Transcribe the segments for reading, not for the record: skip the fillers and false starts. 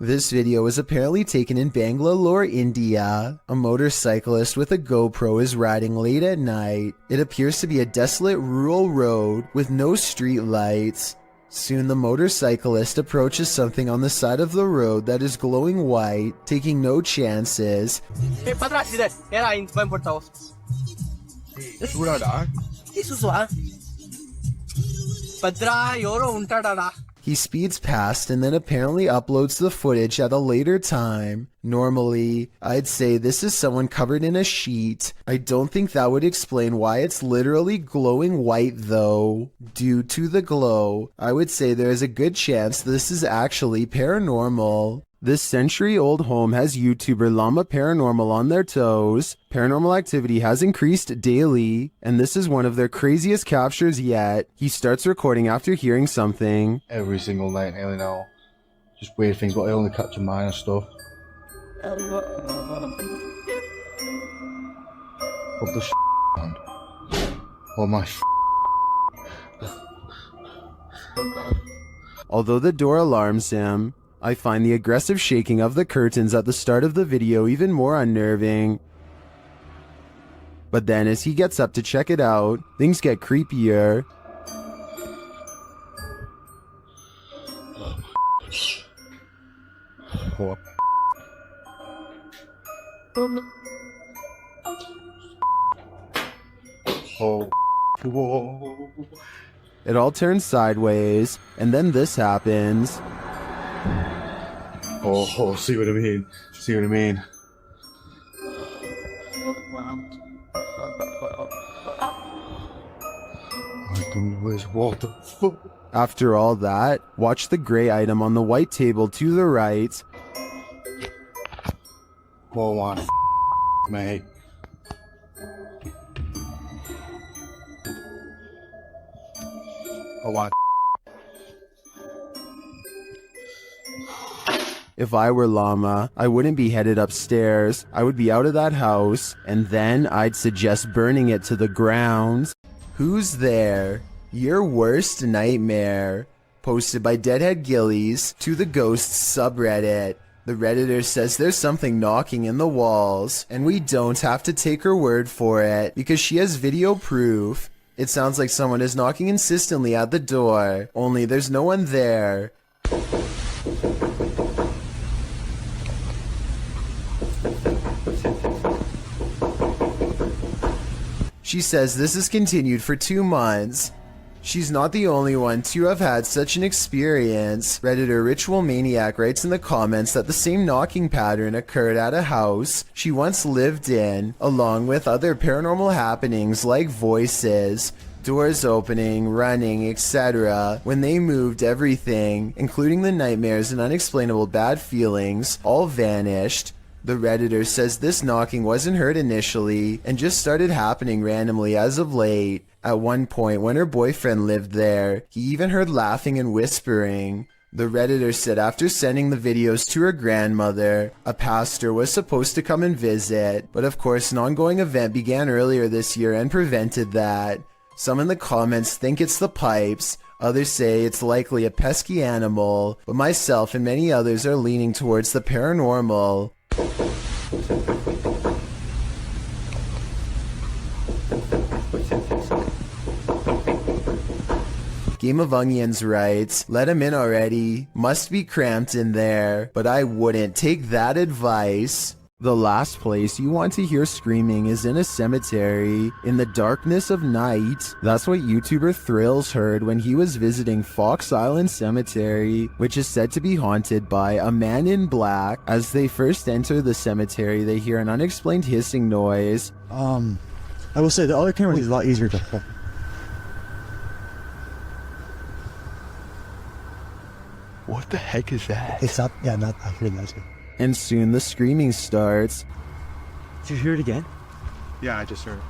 This video was apparently taken in Bangalore, India. A motorcyclist with a GoPro is riding late at night. It appears to be a desolate rural road with no street lights. Soon the motorcyclist approaches something on the side of the road that is glowing white, taking no chances. He speeds past and then apparently uploads the footage at a later time. Normally, I'd say this is someone covered in a sheet. I don't think that would explain why it's literally glowing white though. Due to the glow, I would say there is a good chance this is actually paranormal. This century-old home has YouTuber Llama Paranormal on their toes. Paranormal activity has increased daily, and this is one of their craziest captures yet. He starts recording after hearing something. Every single night nearly now. Just weird things, but I only capture mine and stuff. What the man? Oh my Although the door alarms him, I find the aggressive shaking of the curtains at the start of the video even more unnerving. But then as he gets up to check it out, things get creepier. Oh. Whoa. It all turns sideways, and then this happens. Oh, see what I mean? See what I mean? I don't know what the fuck. After all that, watch the gray item on the white table to the right. Oh, my mate. Oh, my. If I were Llama, I wouldn't be headed upstairs. I would be out of that house, and then I'd suggest burning it to the ground. Who's there? Your worst nightmare. Posted by Deadhead Gillies to the Ghosts subreddit. The Redditor says there's something knocking in the walls, and we don't have to take her word for it because she has video proof. It sounds like someone is knocking insistently at the door, only there's no one there. She says this has continued for 2 months. She's not the only one to have had such an experience. Redditor Ritual Maniac writes in the comments that the same knocking pattern occurred at a house she once lived in, along with other paranormal happenings like voices, doors opening, running, etc. When they moved, everything, including the nightmares and unexplainable bad feelings, all vanished. The Redditor says this knocking wasn't heard initially and just started happening randomly as of late. At one point when her boyfriend lived there, he even heard laughing and whispering. The Redditor said after sending the videos to her grandmother, a pastor was supposed to come and visit, but of course an ongoing event began earlier this year and prevented that. Some in the comments think it's the pipes, others say it's likely a pesky animal, but myself and many others are leaning towards the paranormal. Game of Onions writes, let him in already. Must be cramped in there, but I wouldn't take that advice. The last place you want to hear screaming is in a cemetery, in the darkness of night. That's what YouTuber Thrills heard when he was visiting Fox Island Cemetery, which is said to be haunted by a man in black. As they first enter the cemetery, they hear an unexplained hissing noise. I will say the other camera is a lot easier to... What the heck is that? It's not, yeah, not, I heard that too. And soon the screaming starts. Did you hear it again? Yeah, I just heard it.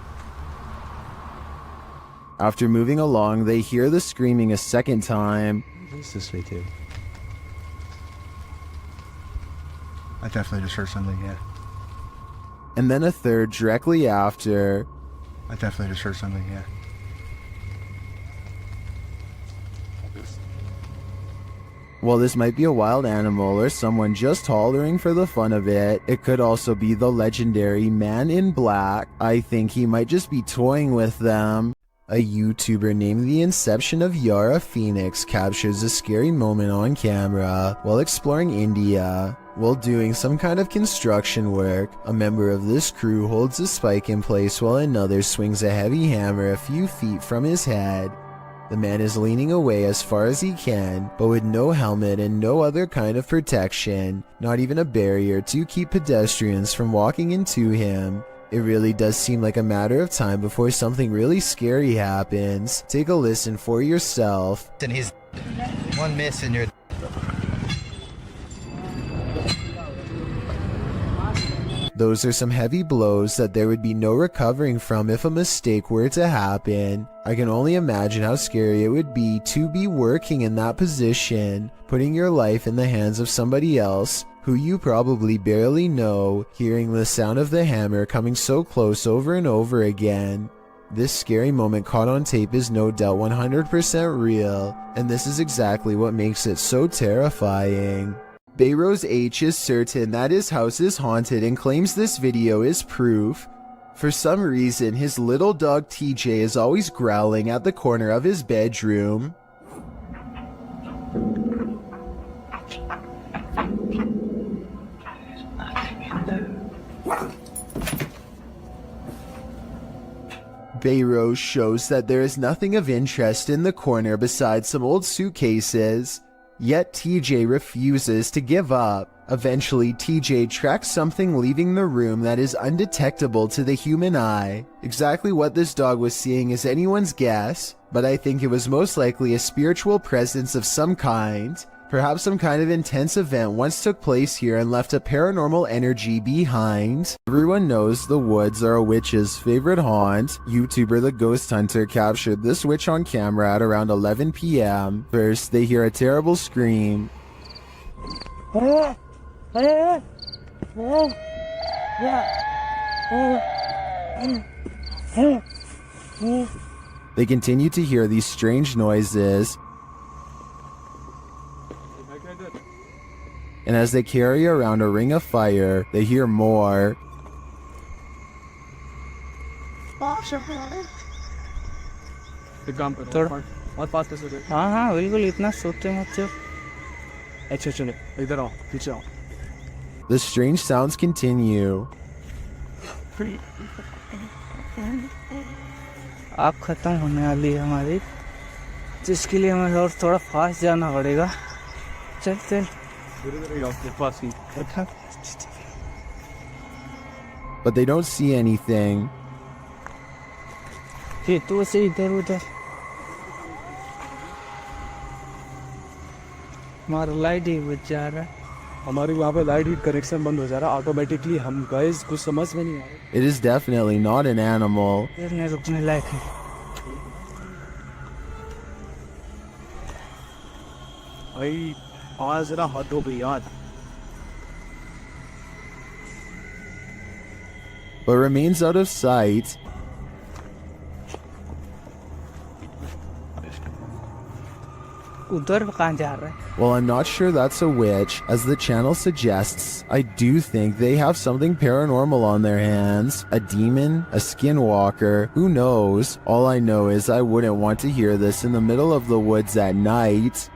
After moving along, they hear the screaming a second time. It's this way too. I definitely just heard something, yeah. And then a third directly after. I definitely just heard something, yeah. While this might be a wild animal or someone just hollering for the fun of it, it could also be the legendary Man in Black. I think he might just be toying with them. A YouTuber named The Inception of Yara Phoenix captures a scary moment on camera while exploring India. While doing some kind of construction work, a member of this crew holds a spike in place while another swings a heavy hammer a few feet from his head. The man is leaning away as far as he can, but with no helmet and no other kind of protection, not even a barrier to keep pedestrians from walking into him. It really does seem like a matter of time before something really scary happens. Take a listen for yourself. And he's one miss and you're... Those are some heavy blows that there would be no recovering from if a mistake were to happen. I can only imagine how scary it would be to be working in that position, putting your life in the hands of somebody else who you probably barely know, hearing the sound of the hammer coming so close over and over again. This scary moment caught on tape is no doubt 100% real, and this is exactly what makes it so terrifying. Bayrose H is certain that his house is haunted and claims this video is proof. For some reason, his little dog TJ is always growling at the corner of his bedroom. Bayrose shows that there is nothing of interest in the corner besides some old suitcases. Yet TJ refuses to give up. Eventually, TJ tracks something leaving the room that is undetectable to the human eye. Exactly what this dog was seeing is anyone's guess, but I think it was most likely a spiritual presence of some kind. Perhaps some kind of intense event once took place here and left a paranormal energy behind. Everyone knows the woods are a witch's favorite haunt. YouTuber The Ghost Hunter captured this witch on camera at around 11 p.m. First, they hear a terrible scream. They continue to hear these strange noises. And as they carry around a ring of fire, they hear more. हाँ बिल्कुल इतना सोचते मत चुप अच्छा चलो इधर आओ पीछे आओ The strange sounds continue. आग खत्म होने वाली है हमारी जिसके लिए हमें और थोड़ा फास्ट जाना पड़ेगा चल चल But they don't see anything. फिर तू से इधर उधर हमारा लाइट ही बच जा रहा है हमारी वहाँ पे लाइट ही कनेक्शन बंद हो जा रहा है ऑटोमेटिकली हम गाइस कुछ समझ में नहीं आ रहा It is definitely not an animal. फिर रुकने लायक है भाई आवाज जरा हद हो गई यार But remains out of sight. उधर कहाँ जा रहा है Well, I'm not sure that's a witch. As the channel suggests, I do think they have something paranormal on their hands. A demon? A skinwalker? Who knows? All I know is I wouldn't want to hear this in the middle of the woods at night.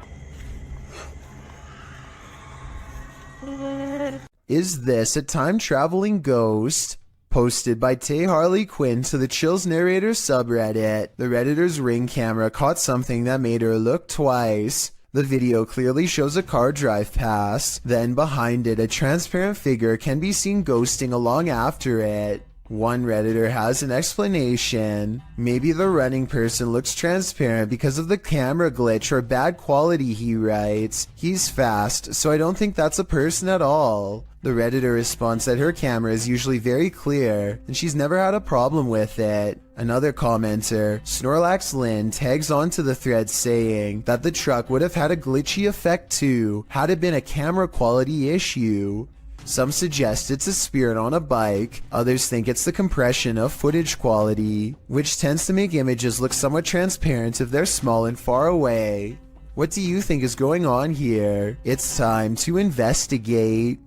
Is this a time-traveling ghost? Posted by Tay Harley Quinn to the Chills Narrator subreddit. The Redditor's Ring camera caught something that made her look twice. The video clearly shows a car drive past. Then behind it, a transparent figure can be seen ghosting along after it. One Redditor has an explanation. Maybe the running person looks transparent because of the camera glitch or bad quality, he writes. He's fast, so I don't think that's a person at all. The Redditor responds that her camera is usually very clear, and she's never had a problem with it. Another commenter, Snorlax Lynn, tags onto the thread saying that the truck would have had a glitchy effect too, had it been a camera quality issue. Some suggest it's a spirit on a bike, others think it's the compression of footage quality, which tends to make images look somewhat transparent if they're small and far away. What do you think is going on here? It's time to investigate.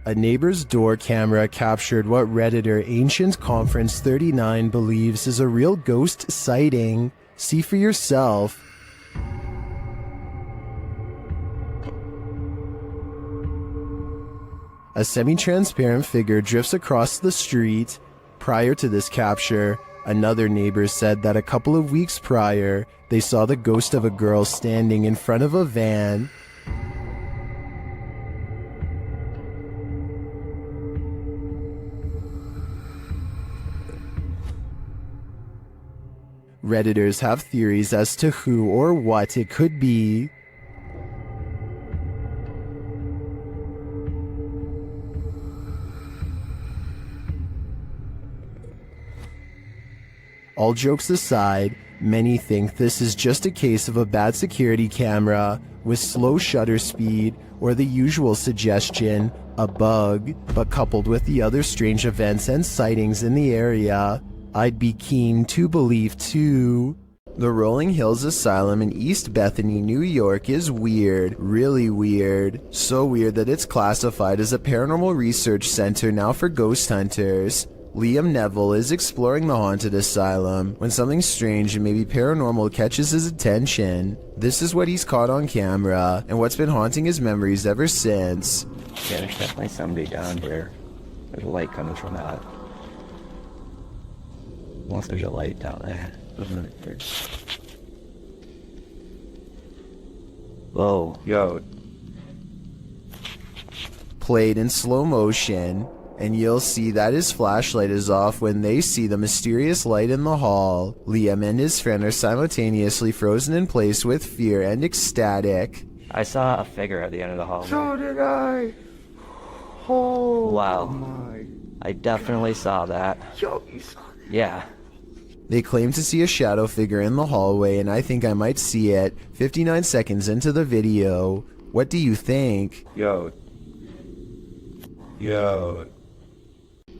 A neighbor's door camera captured what Redditor Ancient Conference 39 believes is a real ghost sighting. See for yourself. A semi-transparent figure drifts across the street. Prior to this capture, another neighbor said that a couple of weeks prior, they saw the ghost of a girl standing in front of a van. Redditors have theories as to who or what it could be. All jokes aside, many think this is just a case of a bad security camera with slow shutter speed or the usual suggestion, a bug, but coupled with the other strange events and sightings in the area, I'd be keen to believe too. The Rolling Hills Asylum in East Bethany, New York is weird, really weird. So weird that it's classified as a paranormal research center now for ghost hunters. Liam Neville is exploring the haunted asylum when something strange and maybe paranormal catches his attention. This is what he's caught on camera and what's been haunting his memories ever since. Yeah, there's definitely somebody down here. There's a light coming from that. Unless there's a light down there. Whoa, yo. Played in slow motion, and you'll see that his flashlight is off when they see the mysterious light in the hall. Liam and his friend are simultaneously frozen in place with fear and ecstatic. I saw a figure at the end of the hallway. So did I. Oh Wow. my. I definitely saw that. Yo, you saw that? Yeah. They claim to see a shadow figure in the hallway, and I think I might see it 59 seconds into the video. What do you think? Yo.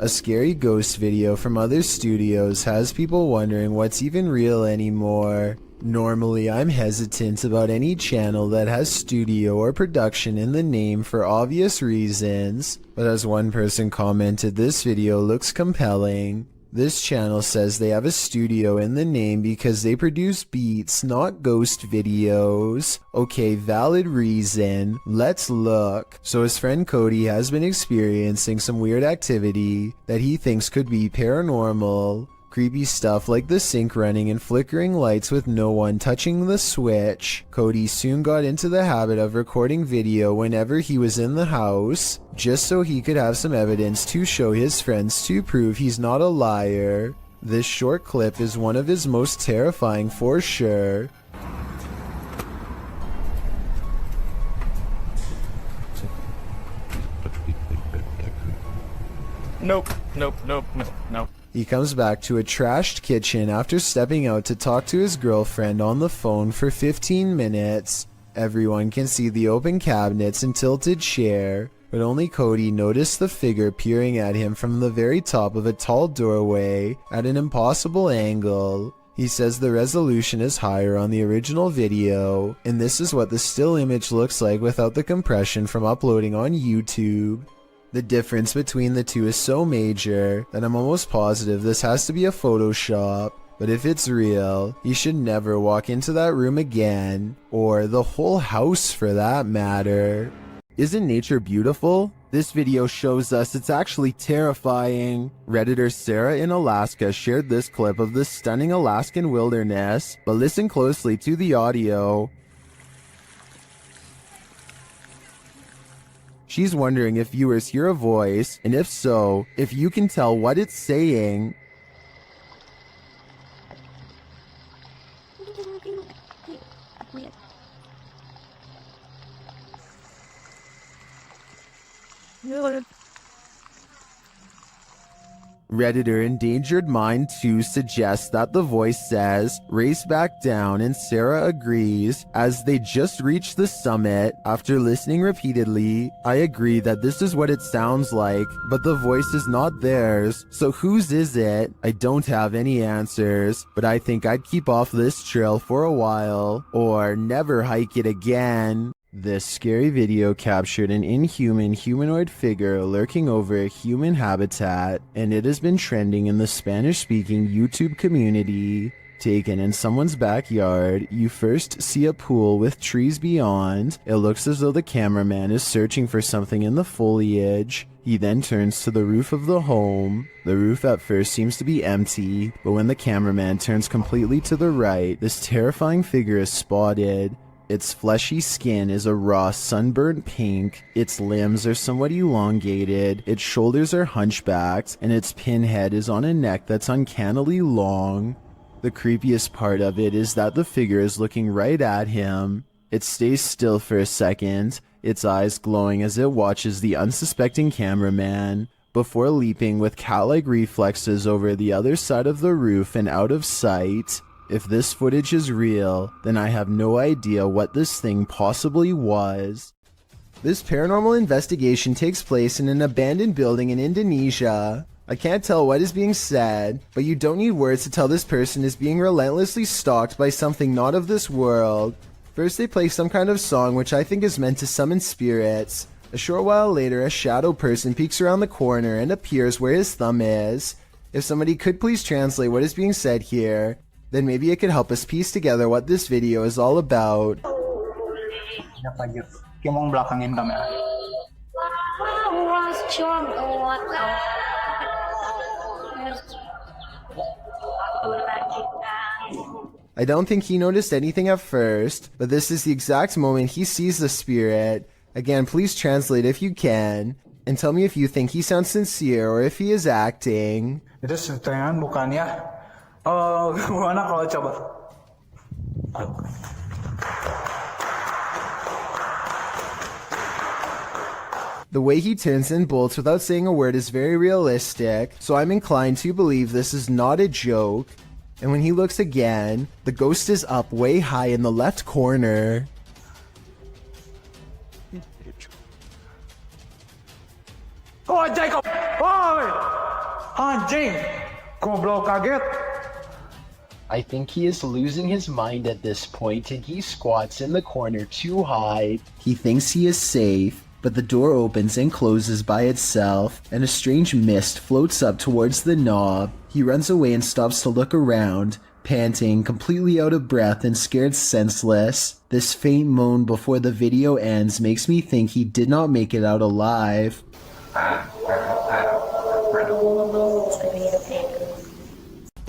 A scary ghost video from other studios has people wondering what's even real anymore. Normally, I'm hesitant about any channel that has studio or production in the name for obvious reasons, but as one person commented, this video looks compelling. This channel says they have a studio in the name because they produce beats, not ghost videos. Okay, valid reason. Let's look. So his friend Cody has been experiencing some weird activity that he thinks could be paranormal. Creepy stuff like the sink running and flickering lights with no one touching the switch. Cody soon got into the habit of recording video whenever he was in the house, just so he could have some evidence to show his friends to prove he's not a liar. This short clip is one of his most terrifying for sure. Nope. He comes back to a trashed kitchen after stepping out to talk to his girlfriend on the phone for 15 minutes. Everyone can see the open cabinets and tilted chair, but only Cody noticed the figure peering at him from the very top of a tall doorway at an impossible angle. He says the resolution is higher on the original video, and this is what the still image looks like without the compression from uploading on YouTube. The difference between the two is so major that I'm almost positive this has to be a Photoshop. But if it's real, you should never walk into that room again, or the whole house for that matter. Isn't nature beautiful? This video shows us it's actually terrifying. Redditor Sarah in Alaska shared this clip of the stunning Alaskan wilderness, but listen closely to the audio. She's wondering if viewers hear a voice, and if so, if you can tell what it's saying. Redditor Endangered Mind 2 suggests that the voice says, race back down, and Sarah agrees. As they just reached the summit, after listening repeatedly, I agree that this is what it sounds like, but the voice is not theirs. So whose is it? I don't have any answers, but I think I'd keep off this trail for a while, or never hike it again. This scary video captured an inhuman humanoid figure lurking over a human habitat, and it has been trending in the Spanish-speaking YouTube community. Taken in someone's backyard, you first see a pool with trees beyond. It looks as though the cameraman is searching for something in the foliage. He then turns to the roof of the home. The roof at first seems to be empty, but when the cameraman turns completely to the right, this terrifying figure is spotted. Its fleshy skin is a raw sunburnt pink, its limbs are somewhat elongated, its shoulders are hunchbacked, and its pinhead is on a neck that's uncannily long. The creepiest part of it is that the figure is looking right at him. It stays still for a second, its eyes glowing as it watches the unsuspecting cameraman, before leaping with cat-like reflexes over the other side of the roof and out of sight. If this footage is real, then I have no idea what this thing possibly was. This paranormal investigation takes place in an abandoned building in Indonesia. I can't tell what is being said, but you don't need words to tell this person is being relentlessly stalked by something not of this world. First they play some kind of song which I think is meant to summon spirits. A short while later, a shadow person peeks around the corner and appears where his thumb is. If somebody could please translate what is being said here, then maybe it could help us piece together what this video is all about. I don't think he noticed anything at first, but this is the exact moment he sees the spirit. Again, please translate if you can, and tell me if you think he sounds sincere or if he is acting. Itu setengah bukannya. Oh, gimana kalau coba? The way he turns and bolts without saying a word is very realistic, so I'm inclined to believe this is not a joke. And when he looks again, the ghost is up way high in the left corner. Oh, Jacob! Oh, anjing! Goblok kaget! I think he is losing his mind at this point and he squats in the corner to hide. He thinks he is safe, but the door opens and closes by itself, and a strange mist floats up towards the knob. He runs away and stops to look around, panting, completely out of breath and scared senseless. This faint moan before the video ends makes me think he did not make it out alive.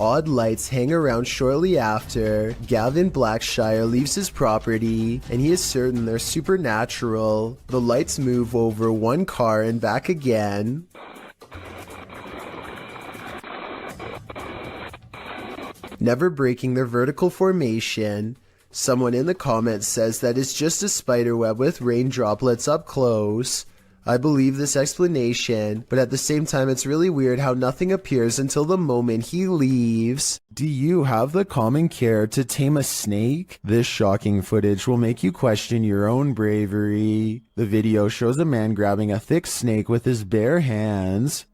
Odd lights hang around shortly after. Gavin Blackshire leaves his property, and he is certain they're supernatural. The lights move over one car and back again. Never breaking their vertical formation. Someone in the comments says that it's just a spiderweb with rain droplets up close. I believe this explanation, but at the same time it's really weird how nothing appears until the moment he leaves. Do you have the common care to tame a snake? This shocking footage will make you question your own bravery. The video shows a man grabbing a thick snake with his bare hands.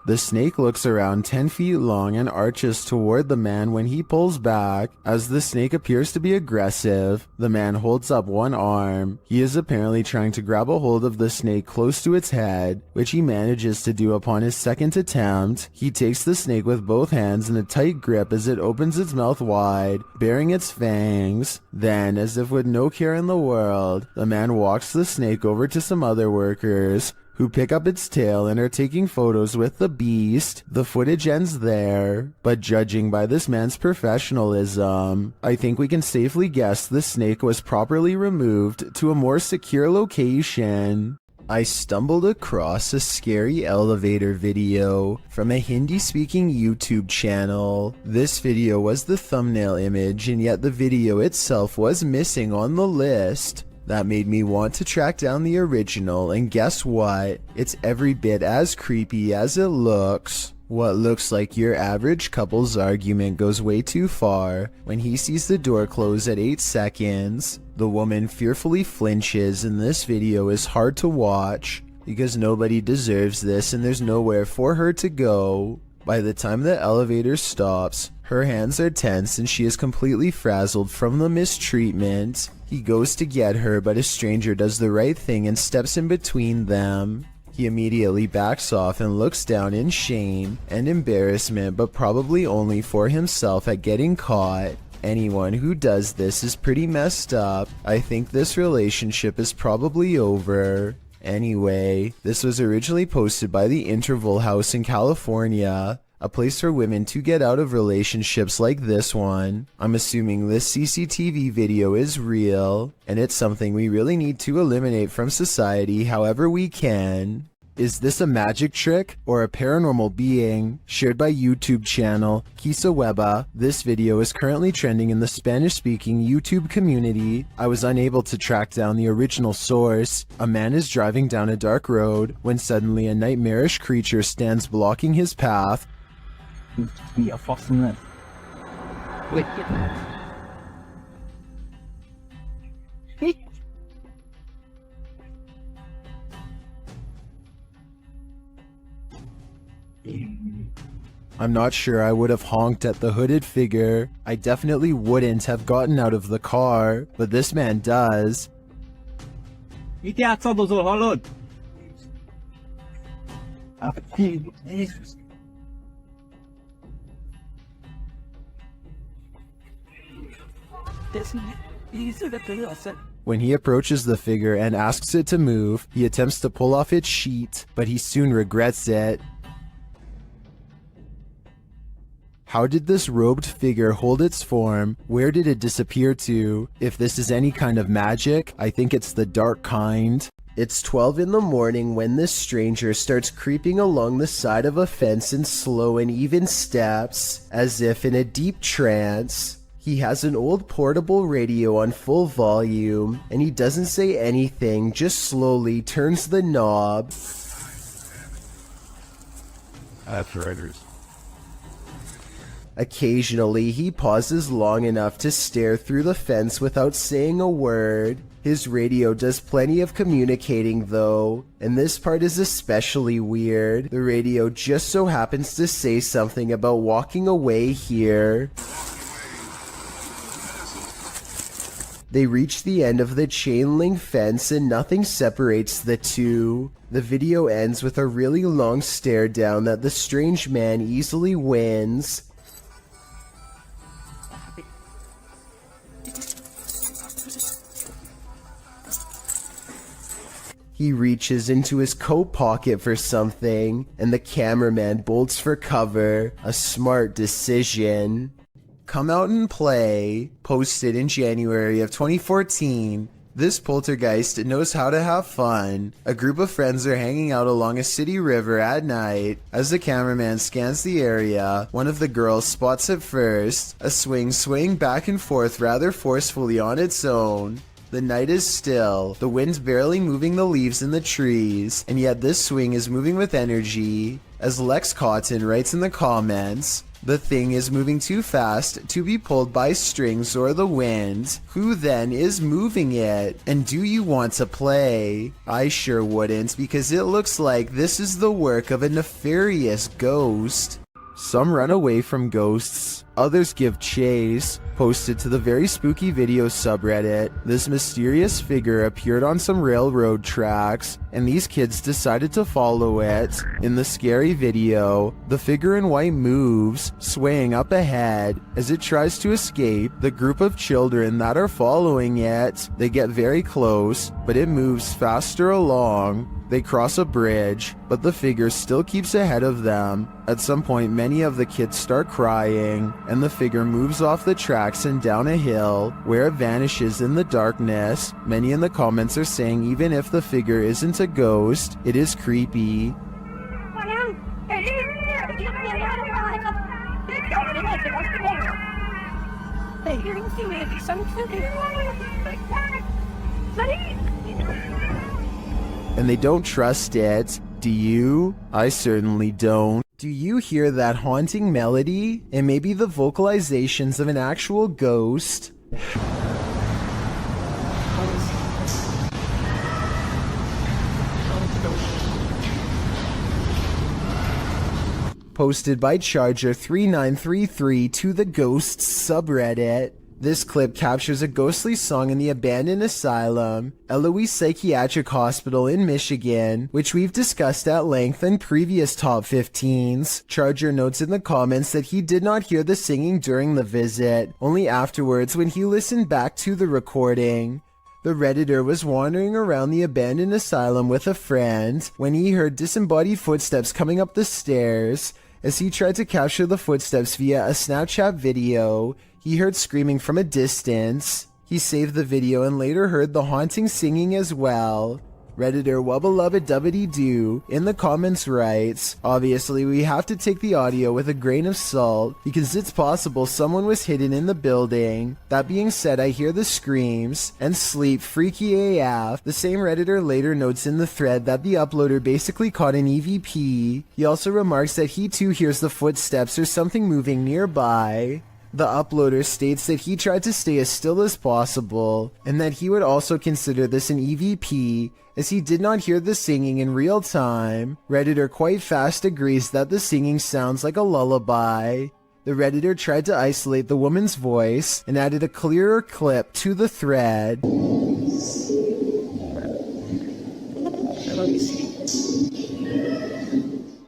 The snake looks around 10 feet long and arches toward the man when he pulls back. As the snake appears to be aggressive, the man holds up one arm. He is apparently trying to grab a hold of the snake close to its head, which he manages to do upon his second attempt. He takes the snake with both hands in a tight grip as it opens its mouth wide, baring its fangs. Then, as if with no care in the world, the man walks the snake over to some other workers, who pick up its tail and are taking photos with the beast. The footage ends there, but judging by this man's professionalism, I think we can safely guess the snake was properly removed to a more secure location. I stumbled across a scary elevator video from a Hindi-speaking YouTube channel. This video was the thumbnail image, and yet the video itself was missing on the list. That made me want to track down the original, and guess what? It's every bit as creepy as it looks. What looks like your average couple's argument goes way too far when he sees the door close at 8 seconds. The woman fearfully flinches, and this video is hard to watch because nobody deserves this and there's nowhere for her to go. By the time the elevator stops, her hands are tense and she is completely frazzled from the mistreatment. He goes to get her, but a stranger does the right thing and steps in between them. He immediately backs off and looks down in shame and embarrassment, but probably only for himself at getting caught. Anyone who does this is pretty messed up. I think this relationship is probably over. Anyway, this was originally posted by the Interval House in California, a place for women to get out of relationships like this one. I'm assuming this CCTV video is real, and it's something we really need to eliminate from society however we can. Is this a magic trick or a paranormal being? Shared by YouTube channel Kisa Weba, this video is currently trending in the Spanish-speaking YouTube community. I was unable to track down the original source. A man is driving down a dark road when suddenly a nightmarish creature stands blocking his path. Be a fascinating. Wait, get that. I'm not sure I would have honked at the hooded figure. I definitely wouldn't have gotten out of the car, but this man does. When he approaches the figure and asks it to move, he attempts to pull off its sheet, but he soon regrets it. How did this robed figure hold its form? Where did it disappear to? If this is any kind of magic, I think it's the dark kind. It's 12 in the morning when this stranger starts creeping along the side of a fence in slow and even steps, as if in a deep trance. He has an old portable radio on full volume, and he doesn't say anything, just slowly turns the knob. That's writers. Occasionally, he pauses long enough to stare through the fence without saying a word. His radio does plenty of communicating though, and this part is especially weird. The radio just so happens to say something about walking away here. They reach the end of the chain link fence and nothing separates the two. The video ends with a really long stare down that the strange man easily wins. He reaches into his coat pocket for something, and the cameraman bolts for cover. A smart decision. Come Out and Play, posted in January of 2014. This poltergeist knows how to have fun. A group of friends are hanging out along a city river at night. As the cameraman scans the area, one of the girls spots it first, a swing swaying back and forth rather forcefully on its own. The night is still, the wind's barely moving the leaves in the trees, and yet this swing is moving with energy. As Lex Cotton writes in the comments, the thing is moving too fast to be pulled by strings or the wind. Who then is moving it? And do you want to play? I sure wouldn't, because it looks like this is the work of a nefarious ghost. Some run away from ghosts, others give chase. Posted to the Very Spooky Video subreddit, this mysterious figure appeared on some railroad tracks, and these kids decided to follow it. In the scary video, the figure in white moves, swaying up ahead. As it tries to escape, the group of children that are following it, they get very close, but it moves faster along. They cross a bridge, but the figure still keeps ahead of them. At some point, many of the kids start crying, and the figure moves off the tracks and down a hill, where it vanishes in the darkness. Many in the comments are saying even if the figure isn't a ghost, it is creepy. And they don't trust it. Do you? I certainly don't. Do you hear that haunting melody? It may be the vocalizations of an actual ghost. Posted by Charger3933 to the Ghosts subreddit. This clip captures a ghostly song in the abandoned Asylum, Eloise Psychiatric Hospital in Michigan, which we've discussed at length in previous top 15s. Charger notes in the comments that he did not hear the singing during the visit, only afterwards when he listened back to the recording. The Redditor was wandering around the abandoned asylum with a friend when he heard disembodied footsteps coming up the stairs. As he tried to capture the footsteps via a Snapchat video, he heard screaming from a distance. He saved the video and later heard the haunting singing as well. Redditor Wubbelubbedubbidy-doo in the comments writes, obviously we have to take the audio with a grain of salt because it's possible someone was hidden in the building. That being said, I hear the screams and sleep freaky AF. The same Redditor later notes in the thread that the uploader basically caught an EVP. He also remarks that he too hears the footsteps or something moving nearby. The uploader states that he tried to stay as still as possible, and that he would also consider this an EVP, as he did not hear the singing in real time. Redditor quite fast agrees that the singing sounds like a lullaby. The Redditor tried to isolate the woman's voice, and added a clearer clip to the thread.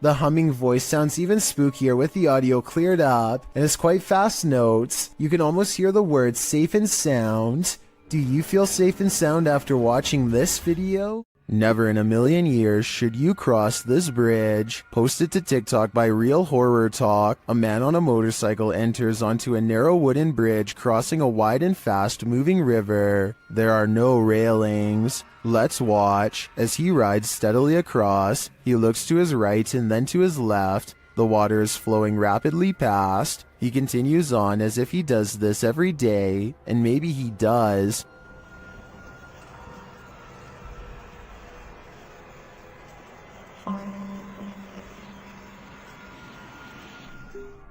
The humming voice sounds even spookier with the audio cleared up, and is quite fast notes. You can almost hear the words safe and sound. Do you feel safe and sound after watching this video? Never in a million years should you cross this bridge. Posted to TikTok by Real Horror Talk, a man on a motorcycle enters onto a narrow wooden bridge crossing a wide and fast moving river. There are no railings. Let's watch. As he rides steadily across, he looks to his right and then to his left. The water is flowing rapidly past. He continues on as if he does this every day, and maybe he does.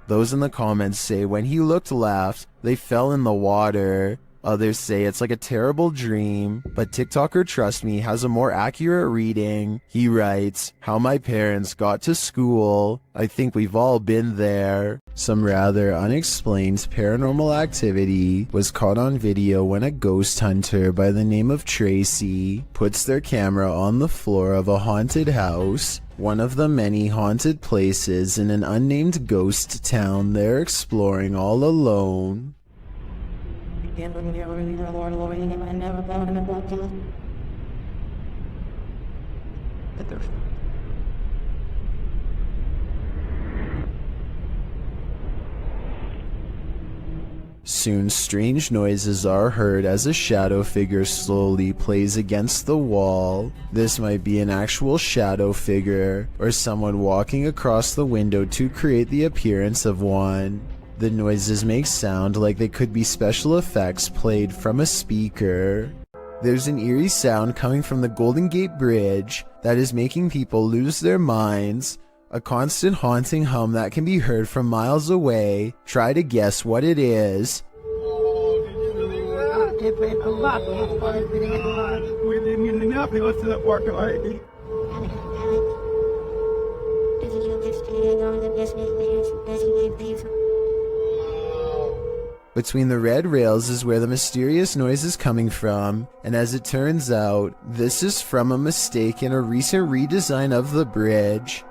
Those in the comments say when he looked left, they fell in the water. Others say it's like a terrible dream, but TikToker Trust Me has a more accurate reading. He writes, how my parents got to school. I think we've all been there. Some rather unexplained paranormal activity was caught on video when a ghost hunter by the name of Tracy puts their camera on the floor of a haunted house, one of the many haunted places in an unnamed ghost town they're exploring all alone. Soon strange noises are heard as a shadow figure slowly plays against the wall. This might be an actual shadow figure, or someone walking across the window to create the appearance of one. The noises make sound like they could be special effects played from a speaker. There's an eerie sound coming from the Golden Gate Bridge that is making people lose their minds. A constant haunting hum that can be heard from miles away. Try to guess what it is. Between the red rails is where the mysterious noise is coming from, and as it turns out, this is from a mistake in a recent redesign of the bridge.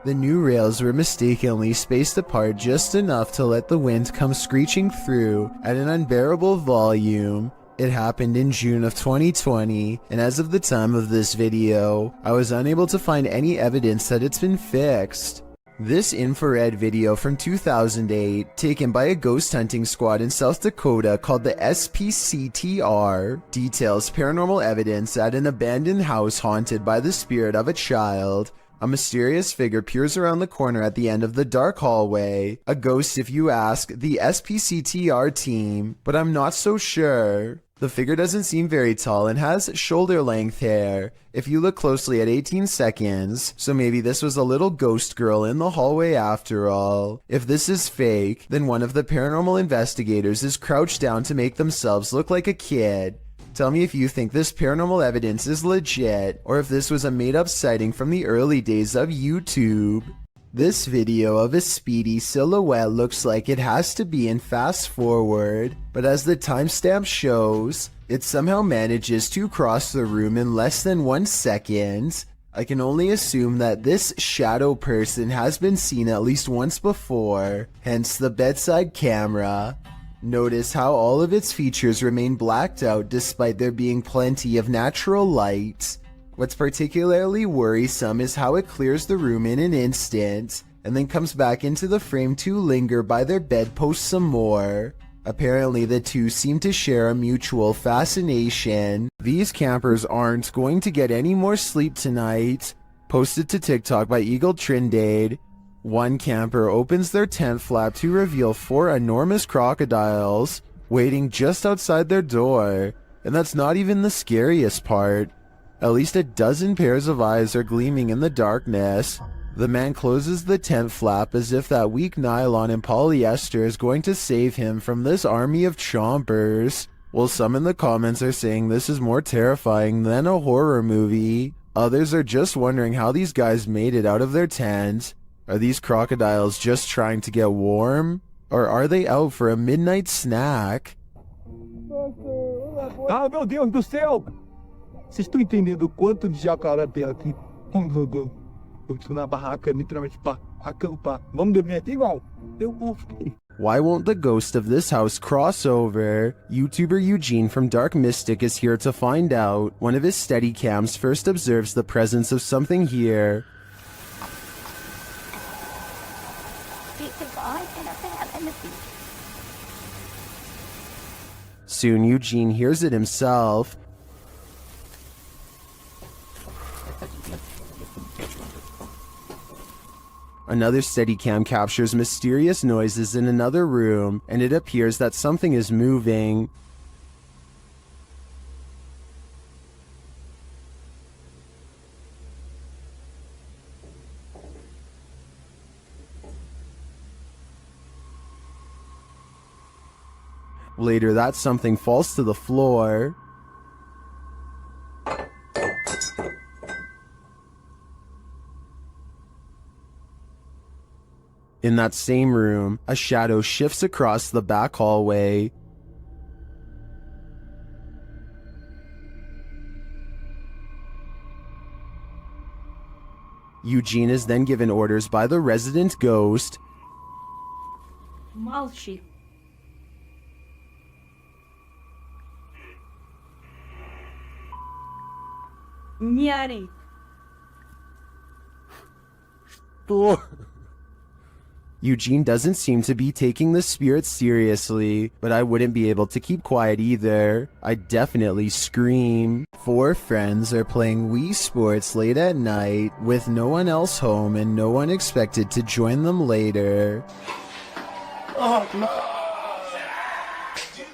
The new rails were mistakenly spaced apart just enough to let the wind come screeching through at an unbearable volume. It happened in June of 2020, and as of the time of this video, I was unable to find any evidence that it's been fixed. This infrared video from 2008, taken by a ghost hunting squad in South Dakota called the SPCTR, details paranormal evidence at an abandoned house haunted by the spirit of a child. A mysterious figure peers around the corner at the end of the dark hallway. A ghost if you ask the SPCTR team, but I'm not so sure. The figure doesn't seem very tall and has shoulder-length hair, if you look closely at 18 seconds, so maybe this was a little ghost girl in the hallway after all. If this is fake, then one of the paranormal investigators is crouched down to make themselves look like a kid. Tell me if you think this paranormal evidence is legit, or if this was a made-up sighting from the early days of YouTube. This video of a speedy silhouette looks like it has to be in fast forward, but as the timestamp shows, it somehow manages to cross the room in less than 1 second. I can only assume that this shadow person has been seen at least once before, hence the bedside camera. Notice how all of its features remain blacked out despite there being plenty of natural light. What's particularly worrisome is how it clears the room in an instant, and then comes back into the frame to linger by their bedpost some more. Apparently the two seem to share a mutual fascination. These campers aren't going to get any more sleep tonight. Posted to TikTok by Eagle Trindade. One camper opens their tent flap to reveal 4 enormous crocodiles waiting just outside their door, and that's not even the scariest part. At least a dozen pairs of eyes are gleaming in the darkness. The man closes the tent flap as if that weak nylon and polyester is going to save him from this army of chompers. While some in the comments are saying this is more terrifying than a horror movie, others are just wondering how these guys made it out of their tent. Are these crocodiles just trying to get warm? Or are they out for a midnight snack? Ah, meu Deus do céu! Vocês estão entendendo o quanto de jacaré tem aqui? Eu estou na barraca, literalmente, para acampar. Vamos dormir aqui igual? Eu vou. Why won't the ghost of this house cross over? YouTuber Eugene from Dark Mystic is here to find out. One of his Steadicams first observes the presence of something here. Soon Eugene hears it himself. Another Steadicam captures mysterious noises in another room, and it appears that something is moving. Later, that something falls to the floor. In that same room, a shadow shifts across the back hallway. Eugene is then given orders by the resident ghost. Молчи. Не ори. Eugene doesn't seem to be taking the spirit seriously, but I wouldn't be able to keep quiet either. I'd definitely scream. 4 friends are playing Wii Sports late at night, with no one else home and no one expected to join them later.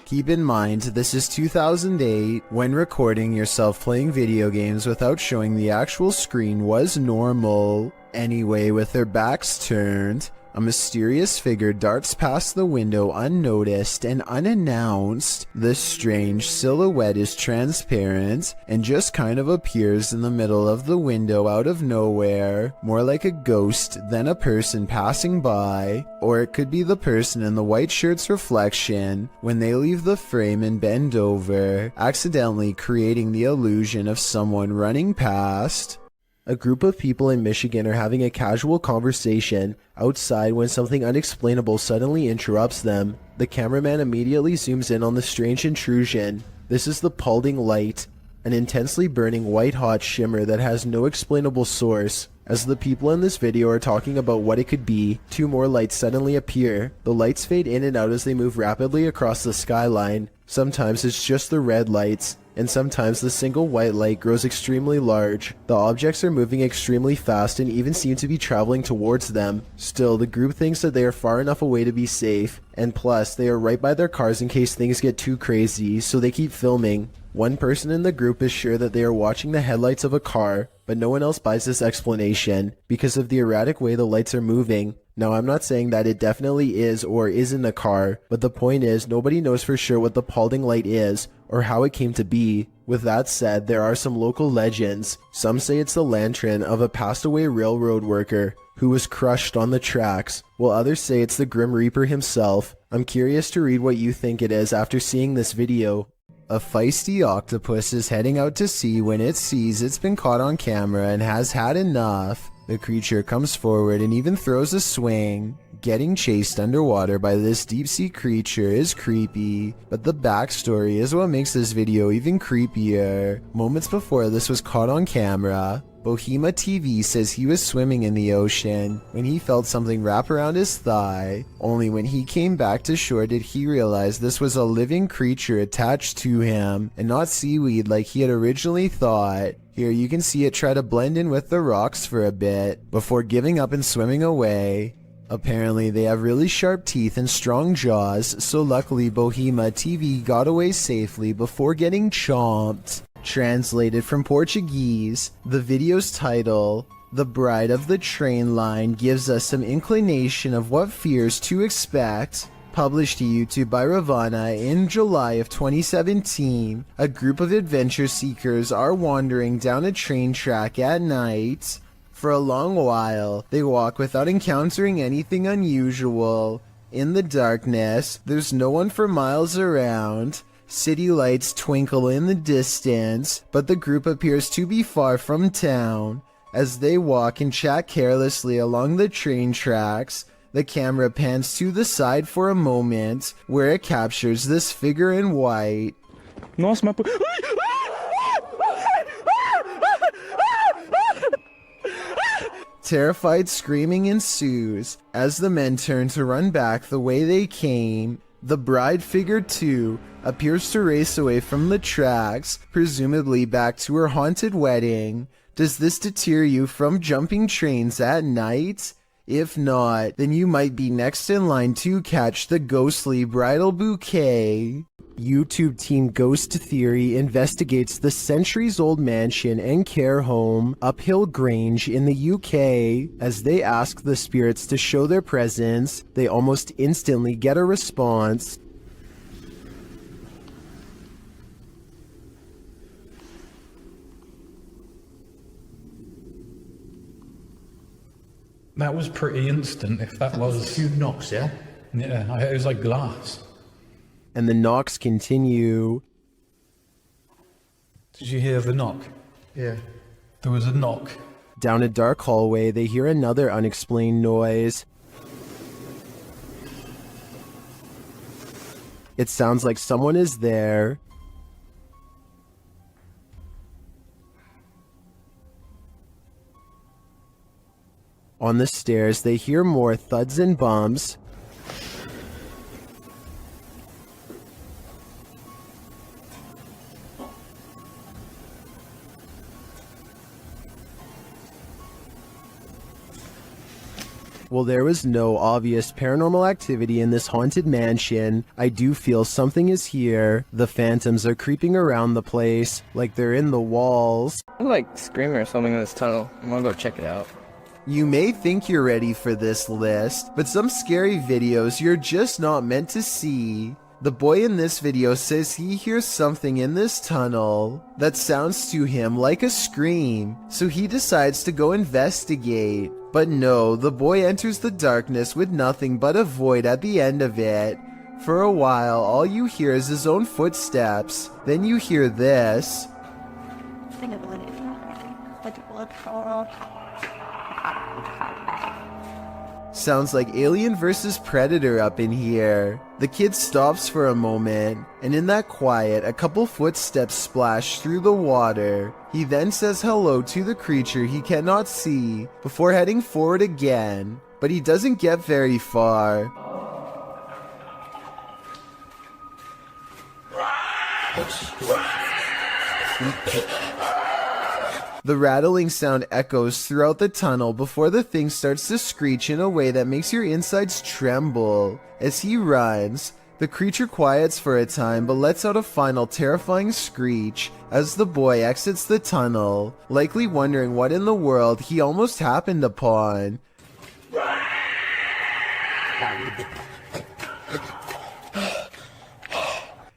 Keep in mind, this is 2008. When recording yourself playing video games without showing the actual screen was normal. Anyway, with their backs turned, a mysterious figure darts past the window unnoticed and unannounced. This strange silhouette is transparent and just kind of appears in the middle of the window out of nowhere, more like a ghost than a person passing by. Or it could be the person in the white shirt's reflection when they leave the frame and bend over, accidentally creating the illusion of someone running past. A group of people in Michigan are having a casual conversation outside when something unexplainable suddenly interrupts them. The cameraman immediately zooms in on the strange intrusion. This is the pulsing light, an intensely burning white-hot shimmer that has no explainable source. As the people in this video are talking about what it could be, 2 more lights suddenly appear. The lights fade in and out as they move rapidly across the skyline. Sometimes it's just the red lights, and sometimes the single white light grows extremely large. The objects are moving extremely fast and even seem to be traveling towards them. Still, the group thinks that they are far enough away to be safe, and plus, they are right by their cars in case things get too crazy, so they keep filming. One person in the group is sure that they are watching the headlights of a car, but no one else buys this explanation, because of the erratic way the lights are moving. Now, I'm not saying that it definitely is or isn't a car, but the point is nobody knows for sure what the Paulding light is, or how it came to be. With that said, there are some local legends. Some say it's the lantern of a passed away railroad worker who was crushed on the tracks, while others say it's the Grim Reaper himself. I'm curious to read what you think it is after seeing this video. A feisty octopus is heading out to sea when it sees it's been caught on camera and has had enough. The creature comes forward and even throws a swing. Getting chased underwater by this deep-sea creature is creepy, but the backstory is what makes this video even creepier. Moments before this was caught on camera, Bohema TV says he was swimming in the ocean when he felt something wrap around his thigh. Only when he came back to shore did he realize this was a living creature attached to him and not seaweed like he had originally thought. Here you can see it try to blend in with the rocks for a bit before giving up and swimming away. Apparently they have really sharp teeth and strong jaws, so luckily Bohema TV got away safely before getting chomped. Translated from Portuguese, the video's title, The Bride of the Train Line, gives us some inclination of what fears to expect. Published to YouTube by Ravana in July of 2017, a group of adventure seekers are wandering down a train track at night. For a long while, they walk without encountering anything unusual. In the darkness, there's no one for miles around. City lights twinkle in the distance, but the group appears to be far from town. As they walk and chat carelessly along the train tracks, the camera pans to the side for a moment, where it captures this figure in white. Nossa, mas... Terrified screaming ensues as the men turn to run back the way they came. The bride figure, too, appears to race away from the tracks, presumably back to her haunted wedding. Does this deter you from jumping trains at night? If not, then you might be next in line to catch the ghostly bridal bouquet. YouTube team Ghost Theory investigates the centuries-old mansion and care home Uphill Grange in the UK. As they ask the spirits to show their presence, they almost instantly get a response. That was pretty instant, if that was... A few knocks, yeah? Yeah, it was like glass. And the knocks continue. Did you hear the knock? Yeah. There was a knock. Down a dark hallway, they hear another unexplained noise. It sounds like someone is there. On the stairs, they hear more thuds and bumps. While there was no obvious paranormal activity in this haunted mansion, I do feel something is here. The phantoms are creeping around the place, like they're in the walls. I'm like screaming or something in this tunnel. I'm gonna go check it out. You may think you're ready for this list, but some scary videos you're just not meant to see. The boy in this video says he hears something in this tunnel that sounds to him like a scream, so he decides to go investigate. But no, the boy enters the darkness with nothing but a void at the end of it. For a while, all you hear is his own footsteps. Then you hear this. Sounds like Alien vs. Predator up in here. The kid stops for a moment, and in that quiet, a couple footsteps splash through the water. He then says hello to the creature he cannot see before heading forward again, but he doesn't get very far. The rattling sound echoes throughout the tunnel before the thing starts to screech in a way that makes your insides tremble. As he runs, the creature quiets for a time but lets out a final terrifying screech as the boy exits the tunnel, likely wondering what in the world he almost happened upon.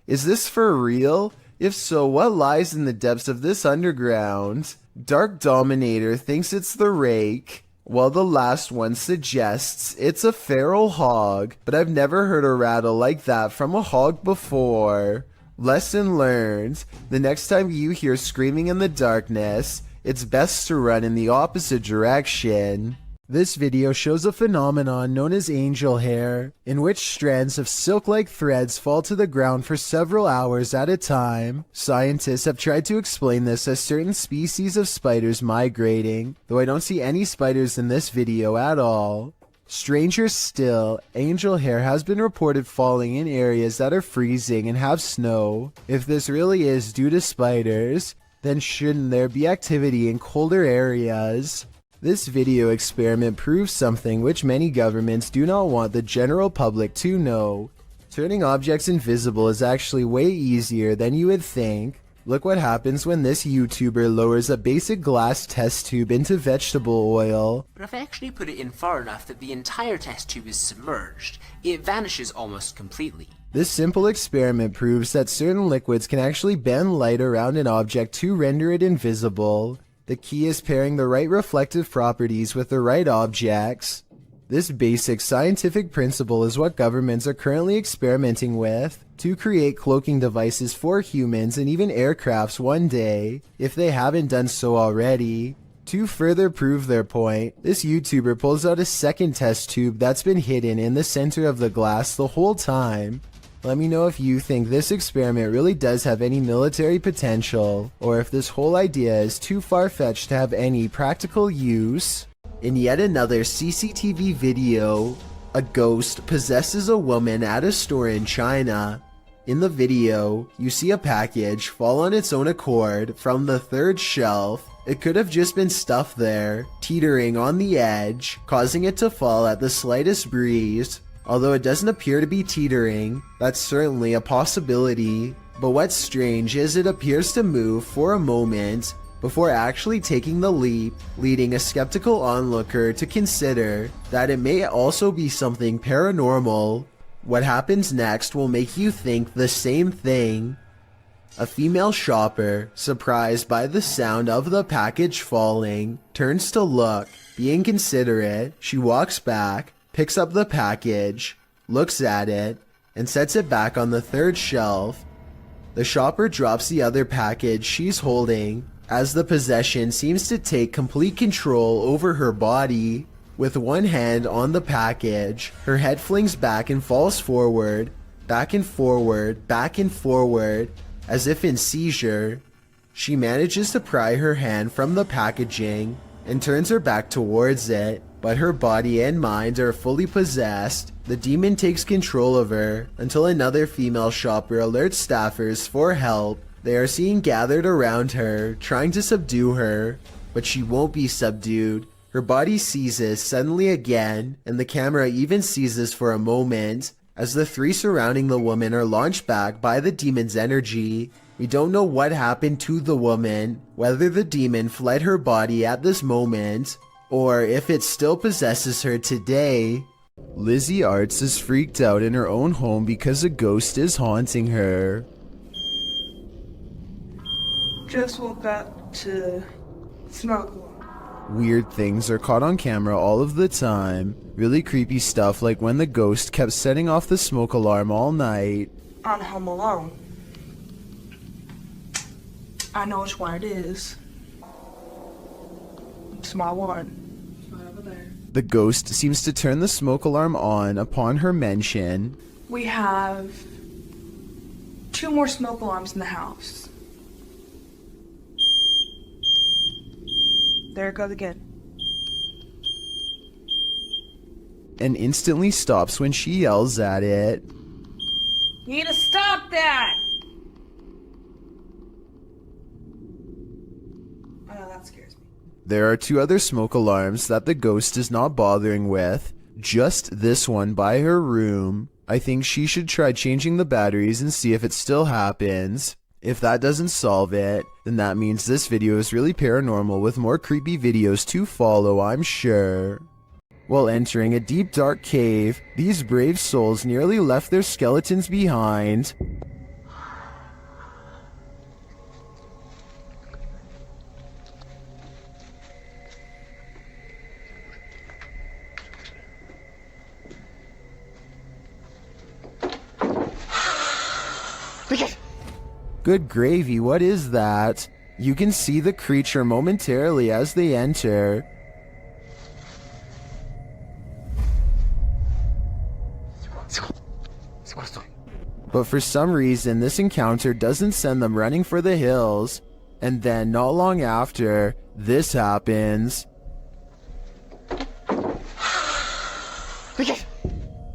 Is this for real? If so, what lies in the depths of this underground? Dark Dominator thinks it's the rake, while the last one suggests it's a feral hog, but I've never heard a rattle like that from a hog before. Lesson learned: the next time you hear screaming in the darkness, it's best to run in the opposite direction. This video shows a phenomenon known as angel hair, in which strands of silk-like threads fall to the ground for several hours at a time. Scientists have tried to explain this as certain species of spiders migrating, though I don't see any spiders in this video at all. Stranger still, angel hair has been reported falling in areas that are freezing and have snow. If this really is due to spiders, then shouldn't there be activity in colder areas? This video experiment proves something which many governments do not want the general public to know. Turning objects invisible is actually way easier than you would think. Look what happens when this YouTuber lowers a basic glass test tube into vegetable oil. But if I actually put it in far enough that the entire test tube is submerged, it vanishes almost completely. This simple experiment proves that certain liquids can actually bend light around an object to render it invisible. The key is pairing the right reflective properties with the right objects. This basic scientific principle is what governments are currently experimenting with to create cloaking devices for humans and even aircrafts one day, if they haven't done so already. To further prove their point, this YouTuber pulls out a second test tube that's been hidden in the center of the glass the whole time. Let me know if you think this experiment really does have any military potential, or if this whole idea is too far-fetched to have any practical use. In yet another CCTV video, a ghost possesses a woman at a store in China. In the video, you see a package fall on its own accord from the third shelf. It could have just been stuff there, teetering on the edge, causing it to fall at the slightest breeze. Although it doesn't appear to be teetering, that's certainly a possibility. But what's strange is it appears to move for a moment before actually taking the leap, leading a skeptical onlooker to consider that it may also be something paranormal. What happens next will make you think the same thing. A female shopper, surprised by the sound of the package falling, turns to look. Being considerate, she walks back, picks up the package, looks at it, and sets it back on the third shelf. The shopper drops the other package she's holding, as the possession seems to take complete control over her body. With one hand on the package, her head flings back and falls forward, back and forward, back and forward, as if in seizure. She manages to pry her hand from the packaging and turns her back towards it. But her body and mind are fully possessed. The demon takes control of her until another female shopper alerts staffers for help. They are seen gathered around her, trying to subdue her, but she won't be subdued. Her body seizes suddenly again, and the camera even seizes for a moment, as the three surrounding the woman are launched back by the demon's energy. We don't know what happened to the woman, whether the demon fled her body at this moment, or if it still possesses her today. Lizzie Arts is freaked out in her own home because a ghost is haunting her. Just woke up to smoke one. Weird things are caught on camera all of the time. Really creepy stuff like when the ghost kept setting off the smoke alarm all night. On Home Alone. I know which one it is. It's my one. Right over there. The ghost seems to turn the smoke alarm on upon her mention. We have 2 more smoke alarms in the house. There it goes again. And instantly stops when she yells at it. You need to stop that! Oh no, that scares me. There are 2 other smoke alarms that the ghost is not bothering with. Just this one by her room. I think she should try changing the batteries and see if it still happens. If that doesn't solve it, then that means this video is really paranormal with more creepy videos to follow, I'm sure. While entering a deep dark cave, these brave souls nearly left their skeletons behind. Good gravy, what is that? You can see the creature momentarily as they enter. But for some reason, this encounter doesn't send them running for the hills. And then, not long after, this happens.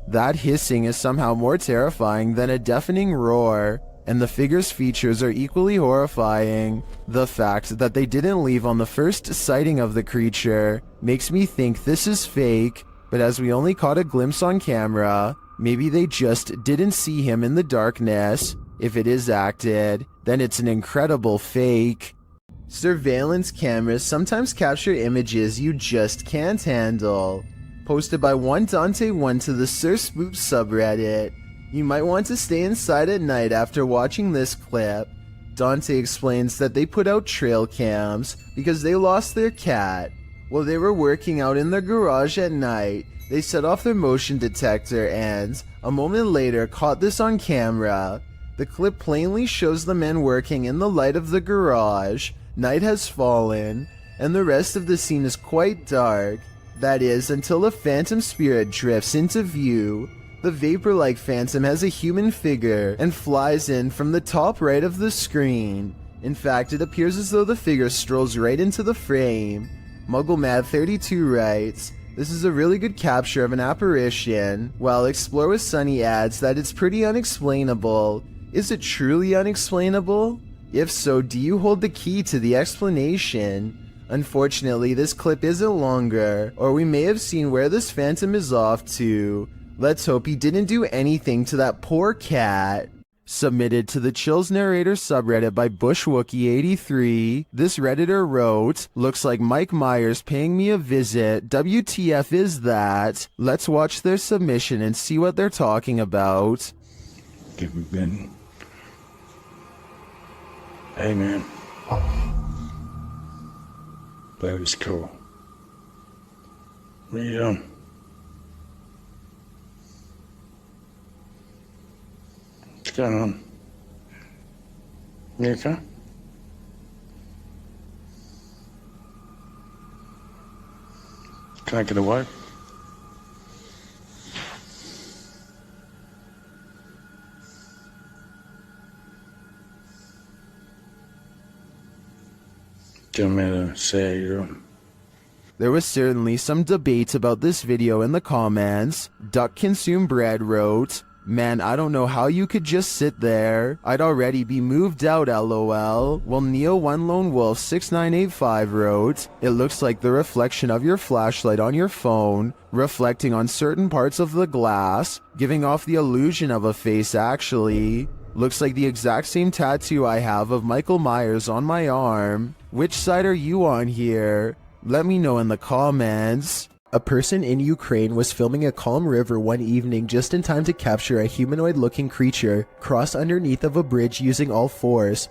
That hissing is somehow more terrifying than a deafening roar. And the figure's features are equally horrifying. The fact that they didn't leave on the first sighting of the creature makes me think this is fake, but as we only caught a glimpse on camera, maybe they just didn't see him in the darkness. If it is acted, then it's an incredible fake. Surveillance cameras sometimes capture images you just can't handle. Posted by one Dante1 to the Sir Spoop subreddit. You might want to stay inside at night after watching this clip. Dante explains that they put out trail cams because they lost their cat. While they were working out in their garage at night, they set off their motion detector and, a moment later, caught this on camera. The clip plainly shows the men working in the light of the garage. Night has fallen, and the rest of the scene is quite dark. That is, until a phantom spirit drifts into view. The vapor-like phantom has a human figure and flies in from the top right of the screen. In fact, it appears as though the figure strolls right into the frame. MuggleMad32 writes, "This is a really good capture of an apparition," while Explore with Sunny adds that it's pretty unexplainable. Is it truly unexplainable? If so, do you hold the key to the explanation? Unfortunately, this clip isn't longer, or we may have seen where this phantom is off to. Let's hope he didn't do anything to that poor cat. Submitted to the Chills Narrator subreddit by BushWookie83, this redditor wrote, "Looks like Mike Myers paying me a visit. WTF is that?" Let's watch their submission and see what they're talking about. Give me Ben. Hey man. That was cool. What are you doing? What's going on? You okay? Can I get away? Do you want me to say how you're doing? There was certainly some debate about this video in the comments. Duck Consume Bread wrote, "Man, I don't know how you could just sit there. I'd already be moved out, lol." While Neo1 Lone Wolf 6985 wrote, "It looks like the reflection of your flashlight on your phone, reflecting on certain parts of the glass, giving off the illusion of a face actually. Looks like the exact same tattoo I have of Michael Myers on my arm. Which side are you on here? Let me know in the comments." A person in Ukraine was filming a calm river one evening just in time to capture a humanoid-looking creature cross underneath of a bridge using all fours.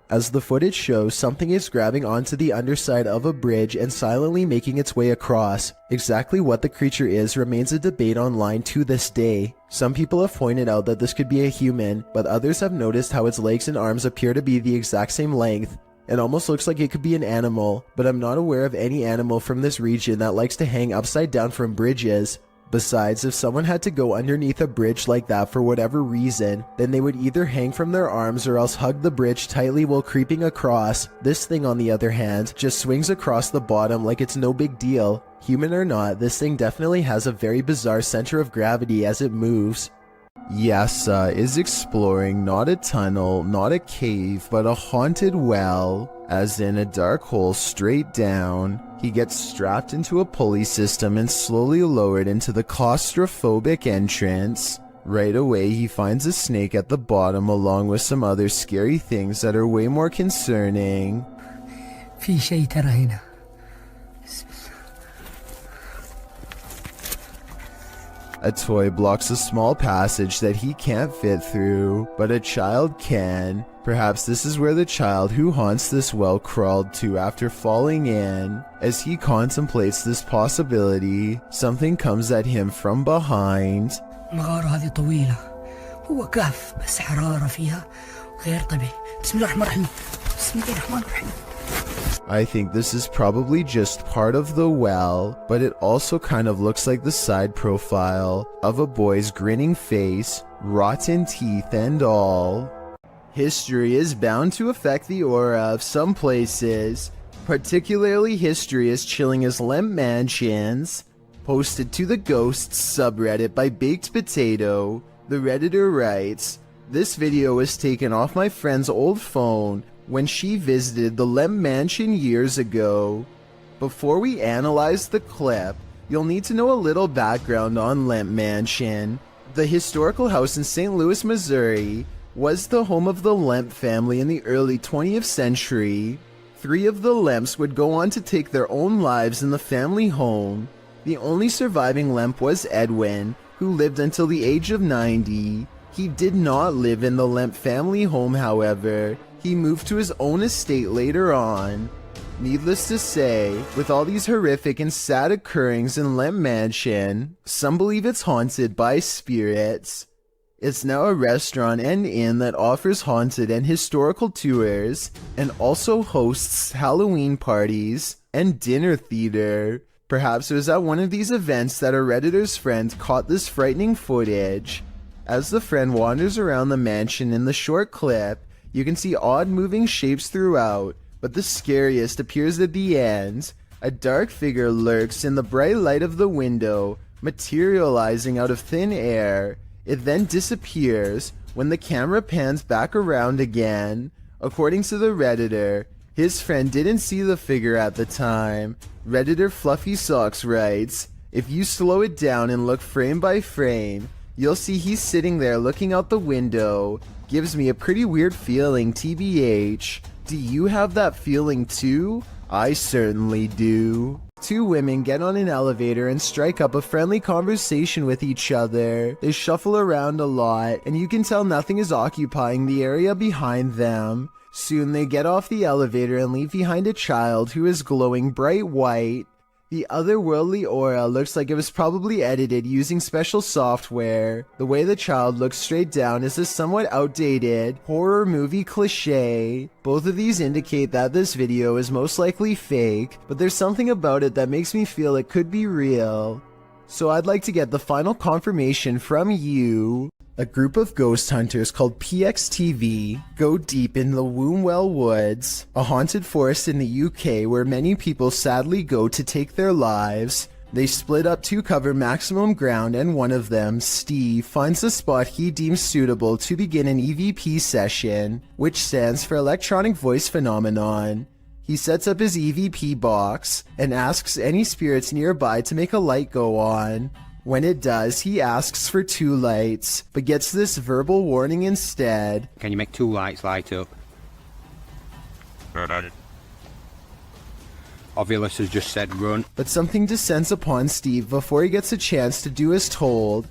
As the footage shows, something is grabbing onto the underside of a bridge and silently making its way across. Exactly what the creature is remains a debate online to this day. Some people have pointed out that this could be a human, but others have noticed how its legs and arms appear to be the exact same length. It almost looks like it could be an animal, but I'm not aware of any animal from this region that likes to hang upside down from bridges. Besides, if someone had to go underneath a bridge like that for whatever reason, then they would either hang from their arms or else hug the bridge tightly while creeping across. This thing, on the other hand, just swings across the bottom like it's no big deal. Human or not, this thing definitely has a very bizarre center of gravity as it moves. Yasa is exploring not a tunnel, not a cave, but a haunted well, as in a dark hole straight down. He gets strapped into a pulley system and slowly lowered into the claustrophobic entrance. Right away, he finds a snake at the bottom along with some other scary things that are way more concerning. في شيء ترى هنا. A toy blocks a small passage that he can't fit through, but a child can. Perhaps this is where the child who haunts this well crawled to after falling in. As he contemplates this possibility, something comes at him from behind. المغارة هذه طويلة. هو كهف بس حرارة فيها غير طبيعي. بسم الله الرحمن الرحيم. بسم الله الرحمن الرحيم. I think this is probably just part of the well, but it also kind of looks like the side profile of a boy's grinning face, rotten teeth and all. History is bound to affect the aura of some places. Particularly history is chilling as LMP Mansions. Posted to the Ghosts subreddit by Baked Potato, the Redditor writes, "This video was taken off my friend's old phone when she visited the LMP Mansion years ago. Before we analyze the clip, you'll need to know a little background on LMP Mansion. The historical house in St. Louis, Missouri was the home of the LMP family in the early 20th century. 3 of the LMPs would go on to take their own lives in the family home. The only surviving LMP was Edwin, who lived until the age of 90. He did not live in the LMP family home, however. He moved to his own estate later on. Needless to say, with all these horrific and sad occurrings in LMP Mansion, some believe it's haunted by spirits. It's now a restaurant and inn that offers haunted and historical tours, and also hosts Halloween parties and dinner theater. Perhaps it was at one of these events that a Redditor's friend caught this frightening footage. As the friend wanders around the mansion in the short clip, you can see odd moving shapes throughout, but the scariest appears at the end. A dark figure lurks in the bright light of the window, materializing out of thin air. It then disappears when the camera pans back around again. According to the Redditor, his friend didn't see the figure at the time. Redditor Fluffy Socks writes, "If you slow it down and look frame by frame, you'll see he's sitting there looking out the window. Gives me a pretty weird feeling, TBH. Do you have that feeling too? I certainly do." 2 women get on an elevator and strike up a friendly conversation with each other. They shuffle around a lot, and you can tell nothing is occupying the area behind them. Soon they get off the elevator and leave behind a child who is glowing bright white. The otherworldly aura looks like it was probably edited using special software. The way the child looks straight down is a somewhat outdated horror movie cliche. Both of these indicate that this video is most likely fake, but there's something about it that makes me feel it could be real. So I'd like to get the final confirmation from you. A group of ghost hunters called PXTV go deep in the Wombwell Woods, a haunted forest in the UK where many people sadly go to take their lives. They split up to cover maximum ground, and one of them, Steve, finds a spot he deems suitable to begin an EVP session, which stands for Electronic Voice Phenomenon. He sets up his EVP box and asks any spirits nearby to make a light go on. When it does, he asks for 2 lights, but gets this verbal warning instead. Can you make 2 lights light up? Perilous has just said run. But something descends upon Steve before he gets a chance to do as told.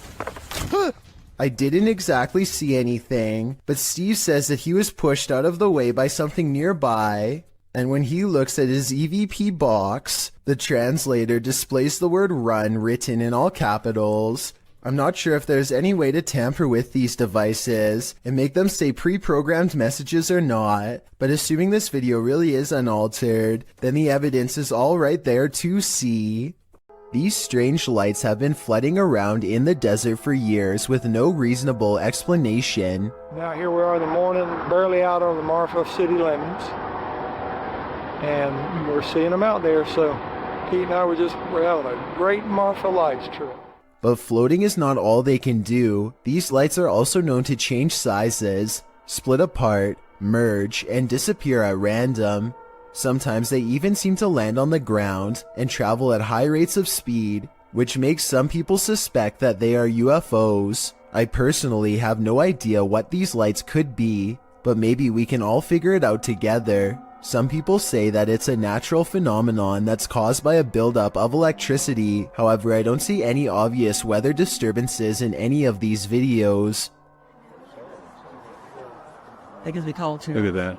I didn't exactly see anything, but Steve says that he was pushed out of the way by something nearby. And when he looks at his EVP box, the translator displays the word run written in all capitals. I'm not sure if there's any way to tamper with these devices and make them say pre-programmed messages or not, but assuming this video really is unaltered, then the evidence is all right there to see. These strange lights have been flooding around in the desert for years with no reasonable explanation. Now here we are in the morning, barely out on the Marfa city limits. And we're seeing them out there, so Pete and I we're having a great Marfa lights trip. But floating is not all they can do. These lights are also known to change sizes, split apart, merge, and disappear at random. Sometimes they even seem to land on the ground and travel at high rates of speed, which makes some people suspect that they are UFOs. I personally have no idea what these lights could be, but maybe we can all figure it out together. Some people say that it's a natural phenomenon that's caused by a buildup of electricity. However, I don't see any obvious weather disturbances in any of these videos. That gives me culture. Look at that.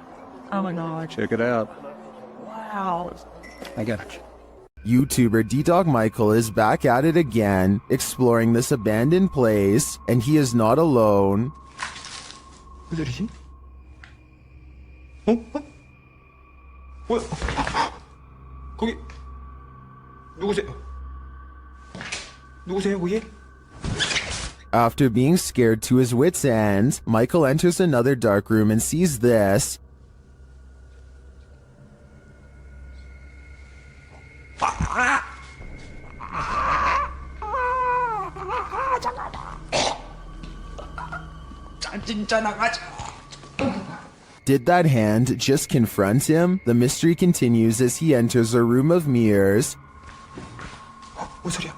Oh my god. Check it out. Wow. I got you. YouTuber D-Dog Michael is back at it again, exploring this abandoned place, and he is not alone. Who did he? 어? 뭐야? 거기 누구세요? 누구세요, 거기? After being scared to his wits' end, Michael enters another dark room and sees this. Did that hand just confront him? The mystery continues as he enters a room of mirrors. 뭔 소리야?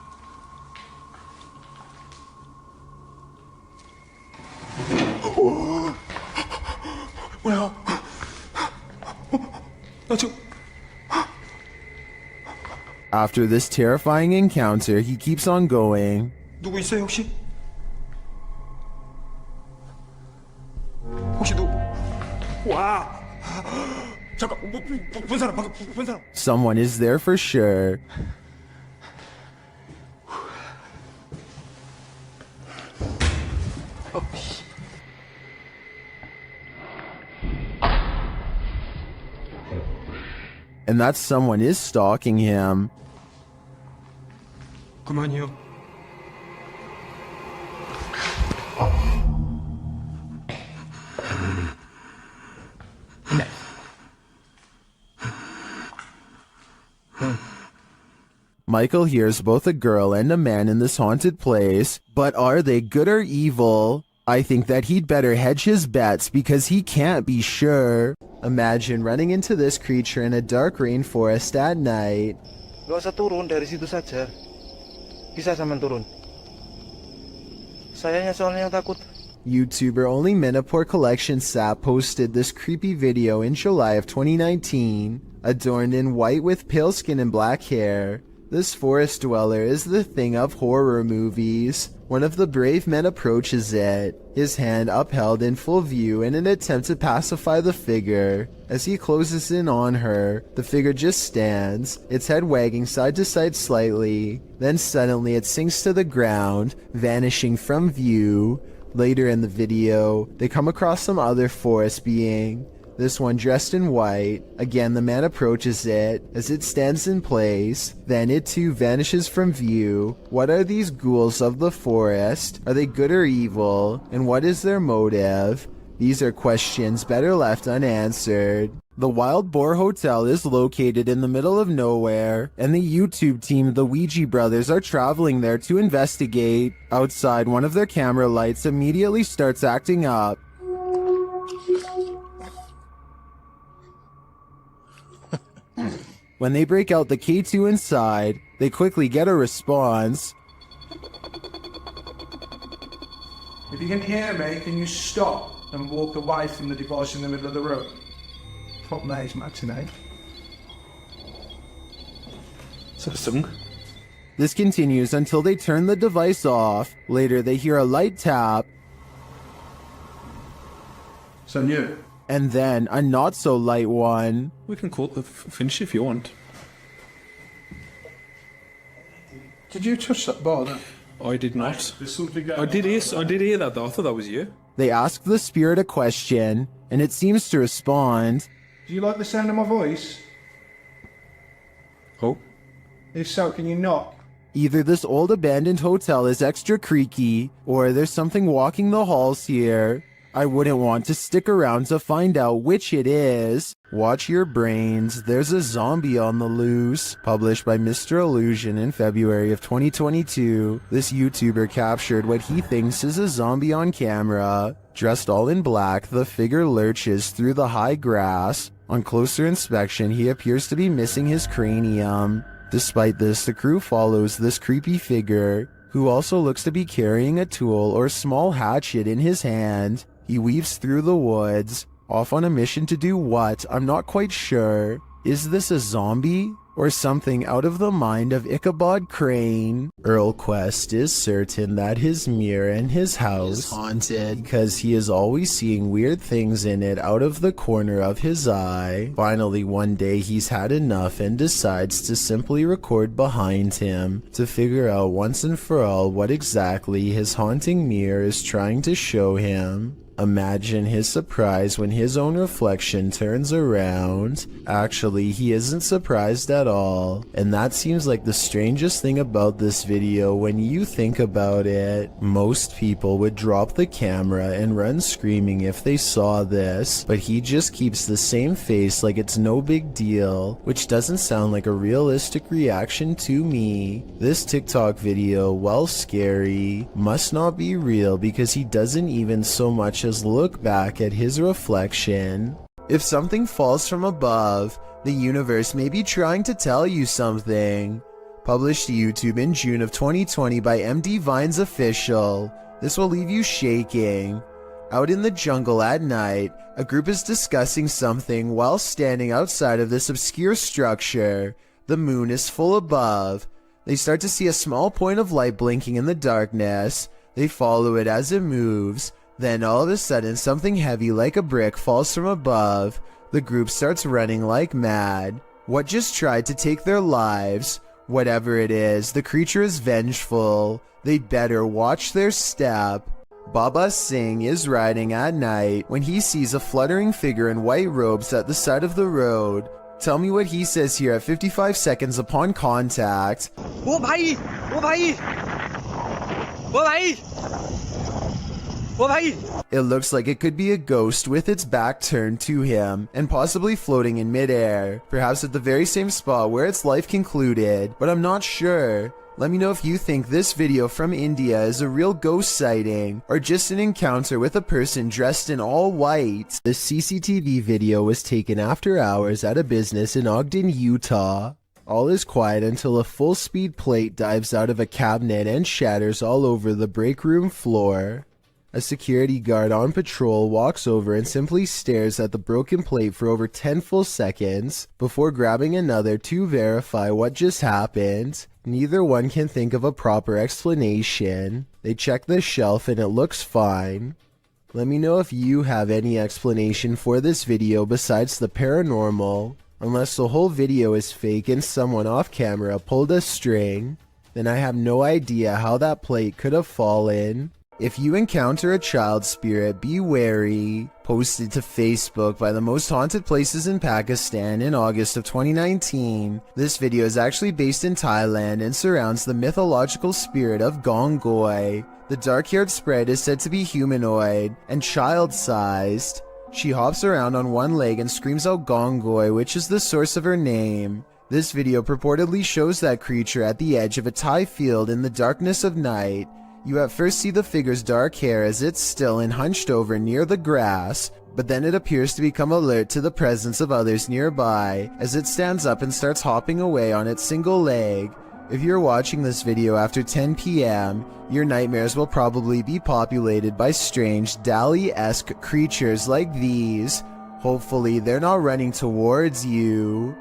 뭐야? 나 지금 After this terrifying encounter, he keeps on going. 누구 있어요, 혹시? 혹시 누구? 와! 잠깐, 본 사람, 방금 본 사람. Someone is there for sure. And that someone is stalking him. 그만이요. Michael hears both a girl and a man in this haunted place, but are they good or evil? I think that he'd better hedge his bets because he can't be sure. Imagine running into this creature in a dark rainforest at night. Gak usah turun dari situ saja. Bisa sampean turun. Sayanya soalnya takut. YouTuber Only Menopore Collection Sap posted this creepy video in July of 2019, adorned in white with pale skin and black hair. This forest dweller is the thing of horror movies. One of the brave men approaches it, his hand upheld in full view in an attempt to pacify the figure. As he closes in on her, the figure just stands, its head wagging side to side slightly. Then suddenly it sinks to the ground, vanishing from view. Later in the video, they come across some other forest being. This one dressed in white. Again, the man approaches it as it stands in place. Then it too vanishes from view. What are these ghouls of the forest? Are they good or evil? And what is their motive? These are questions better left unanswered. The Wild Boar Hotel is located in the middle of nowhere, and the YouTube team, the Ouija brothers, are traveling there to investigate. Outside, one of their camera lights immediately starts acting up. When they break out the K2 inside, they quickly get a response. If you can hear me, can you stop and walk away from the device in the middle of the room? Fuck me, it's matinee. Is that a song? This continues until they turn the device off. Later, they hear a light tap. So new. And then a not so light one. We can call it the finish if you want. Did you touch that bar then? I did not. There's something going I did hear that though. I thought that was you. They ask the spirit a question, and it seems to respond. Do you like the sound of my voice? Oh. If so, can you knock? Either this old abandoned hotel is extra creaky, or there's something walking the halls here. I wouldn't want to stick around to find out which it is. Watch your brains, there's a zombie on the loose. Published by Mr. Illusion in February of 2022, this YouTuber captured what he thinks is a zombie on camera. Dressed all in black, the figure lurches through the high grass. On closer inspection, he appears to be missing his cranium. Despite this, the crew follows this creepy figure, who also looks to be carrying a tool or small hatchet in his hand. He weaves through the woods, off on a mission to do what? I'm not quite sure. Is this a zombie? Or something out of the mind of Ichabod Crane? Earl Quest is certain that his mirror in his house is haunted because he is always seeing weird things in it out of the corner of his eye. Finally, one day he's had enough and decides to simply record behind him to figure out once and for all what exactly his haunting mirror is trying to show him. Imagine his surprise when his own reflection turns around. Actually, he isn't surprised at all. And that seems like the strangest thing about this video when you think about it. Most people would drop the camera and run screaming if they saw this, but he just keeps the same face like it's no big deal, which doesn't sound like a realistic reaction to me. This TikTok video, while scary, must not be real because he doesn't even so much as look back at his reflection. If something falls from above, the universe may be trying to tell you something. Published to YouTube in June of 2020 by MD Vines Official. This will leave you shaking. Out in the jungle at night, a group is discussing something while standing outside of this obscure structure. The moon is full above. They start to see a small point of light blinking in the darkness. They follow it as it moves. Then all of a sudden something heavy like a brick falls from above. The group starts running like mad. What just tried to take their lives? Whatever it is, the creature is vengeful. They'd better watch their step. Baba Singh is riding at night when he sees a fluttering figure in white robes at the side of the road. Tell me what he says here at 55 seconds upon contact. Oh bhai! Oh bhai! Oh bhai! It looks like it could be a ghost with its back turned to him and possibly floating in midair, perhaps at the very same spot where its life concluded, but I'm not sure. Let me know if you think this video from India is a real ghost sighting or just an encounter with a person dressed in all white. The CCTV video was taken after hours at a business in Ogden, Utah. All is quiet until a full-speed plate dives out of a cabinet and shatters all over the break room floor. A security guard on patrol walks over and simply stares at the broken plate for over 10 full seconds before grabbing another to verify what just happened. Neither one can think of a proper explanation. They check the shelf and it looks fine. Let me know if you have any explanation for this video besides the paranormal. Unless the whole video is fake and someone off camera pulled a string, then I have no idea how that plate could have fallen. If you encounter a child spirit, be wary. Posted to Facebook by the most haunted places in Pakistan in August of 2019. This video is actually based in Thailand and surrounds the mythological spirit of Gongoy. The dark-haired sprite is said to be humanoid and child-sized. She hops around on one leg and screams out Gongoy, which is the source of her name. This video purportedly shows that creature at the edge of a Thai field in the darkness of night. You at first see the figure's dark hair as it's still and hunched over near the grass, but then it appears to become alert to the presence of others nearby as it stands up and starts hopping away on its single leg. If you're watching this video after 10 PM, your nightmares will probably be populated by strange Dali-esque creatures like these. Hopefully they're not running towards you.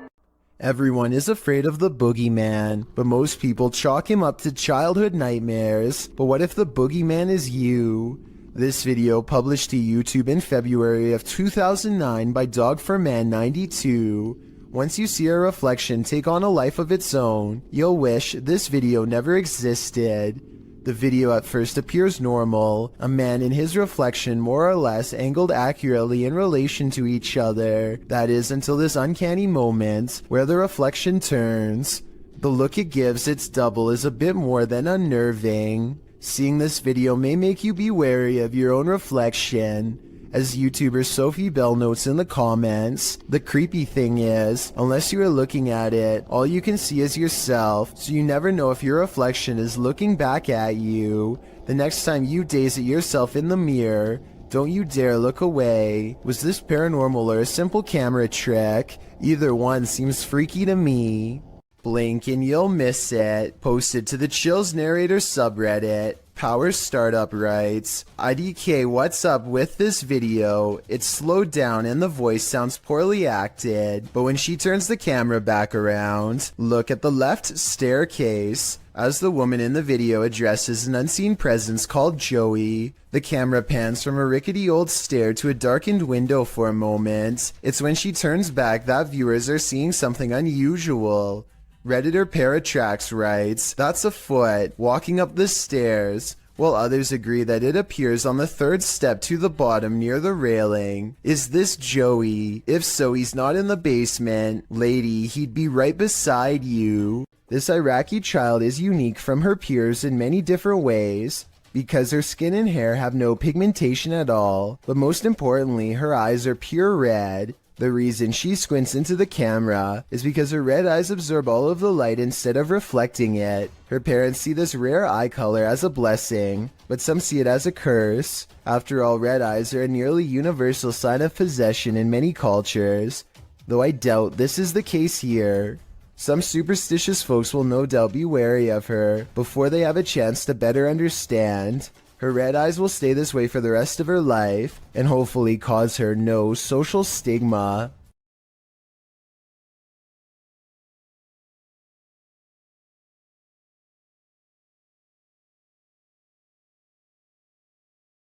Everyone is afraid of the boogeyman, but most people chalk him up to childhood nightmares. But what if the boogeyman is you? This video published to YouTube in February of 2009 by Dog4Man92. Once you see a reflection take on a life of its own, you'll wish this video never existed. The video at first appears normal, a man and his reflection more or less angled accurately in relation to each other. That is until this uncanny moment where the reflection turns. The look it gives its double is a bit more than unnerving. Seeing this video may make you be wary of your own reflection. As YouTuber Sophie Bell notes in the comments, the creepy thing is, unless you are looking at it, all you can see is yourself, so you never know if your reflection is looking back at you. The next time you gaze at yourself in the mirror, don't you dare look away. Was this paranormal or a simple camera trick? Either one seems freaky to me. Blink and you'll miss it. Posted to the Chills Narrator subreddit. Power Startup writes, IDK, what's up with this video? It's slowed down and the voice sounds poorly acted, but when she turns the camera back around, look at the left staircase. As the woman in the video addresses an unseen presence called Joey, the camera pans from a rickety old stair to a darkened window for a moment. It's when she turns back that viewers are seeing something unusual. Redditor Paratrax writes, that's a foot walking up the stairs, while others agree that it appears on the third step to the bottom near the railing. Is this Joey? If so, he's not in the basement. Lady, he'd be right beside you. This Iraqi child is unique from her peers in many different ways, because her skin and hair have no pigmentation at all, but most importantly, her eyes are pure red. The reason she squints into the camera is because her red eyes absorb all of the light instead of reflecting it. Her parents see this rare eye color as a blessing, but some see it as a curse. After all, red eyes are a nearly universal sign of possession in many cultures, though I doubt this is the case here. Some superstitious folks will no doubt be wary of her before they have a chance to better understand. Her red eyes will stay this way for the rest of her life, and hopefully cause her no social stigma.